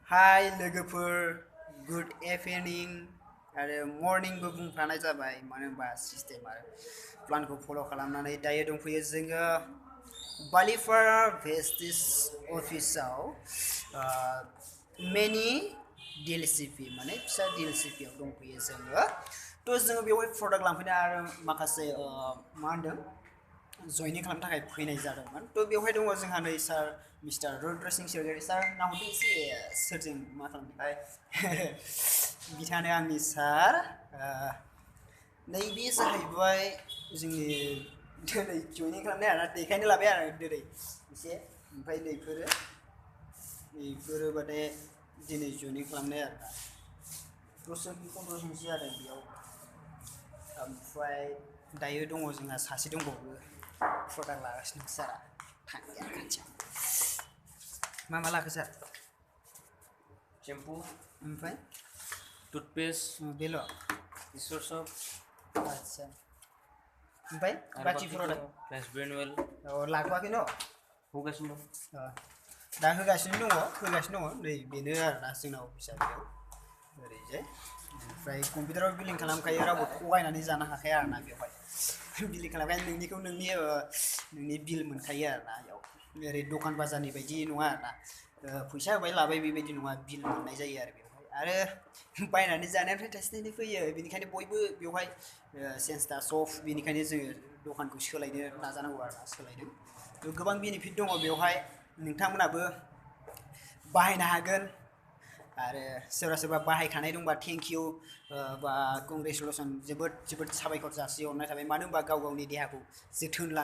Hi Lwgwse, good evening आरो मर्निंबो बुंफानाय जाबाय मानो होनबा सिस्टेम आरो प्लानखौ फल' खालामनानै दायो दंफैयो जोङो बालिफार भेस्टिस अफिसाव मेनि डिएलसिपि माने फिसा डिएलसिपिआव दंफैयो जोङो थ' जोङो बेवहाय प्रडाक्ट लांफैनो आरो माखासे मा होनदों जयनिं खालामनो थाखाय फैनाय जादोंमोन थ' बेवहाय दङ जोंहा नै सार मिस्टार रुद्र सिंह सरगयारि सार नाहरदो एसे सोरजों मा खालामदों बिथाङानो आंनि सार नैबे जाहैबाय जोंनि दिनै जयनिं खालामनाय आरोना देखायनो लाबाय आरो दिनै एसे ओमफ्राय नैफोरो माने दिनै जयनिं खालामनाय आरोना 10 जन 15 जनसो जादों बेयाव ओमफ्राय दायो दङ जोंहा सासे दंबावो प्रडाक्ट लागासिनो सारा थांगोन खाथियाव मा लाखो सार शेम्पू ओमफ्राय टूथपेस्ट बेल' इसोर सब आच्छा ओमफ्राय बाखि प्रडाक्ट फ्लेश ब्रेनवेल लाथ'वाखै न' होगासिनो दा होगासिनो दङ नै बेनो आरोना जोंना अफिसा बेयाव ओरैजाय ओमफ्राय कम्पिउटाराव बिलिं खालामखायो रावबो थगायनानै जानो हाखाया आरोना बेवहाय बिलिं खालामखायो नोंनिखौ नोंनि बिल मोनखायो आरोना बेयाव ओरै दखान बाजारनि बायदि नङा आरोना फैसा होबाय लाबाय बेबायदि नङा बिल मोननाय जायो आरो बेवहाय आरो बायनानै जानायनिफ्राय थाइसे थाइनै फैयो बेनिखायनो बयबो बेवहाय सेन्सटा सफ बेनिखायनो जोङो दखानखौ सोलायनो नाजानांगौ आरोना सोलायदों गोबां बेनिफिट दङ बेवहाय नोंथांमोनाबो बाहायनो हागोन आरो सोरबा बाहायखानाय दंबा थेंक इउ बा कंग्रेचुलेसन जोबोद साबायखर जासिहरनाय थाबाय मानो होनबा गाव गावनि देहाखौ जोथोन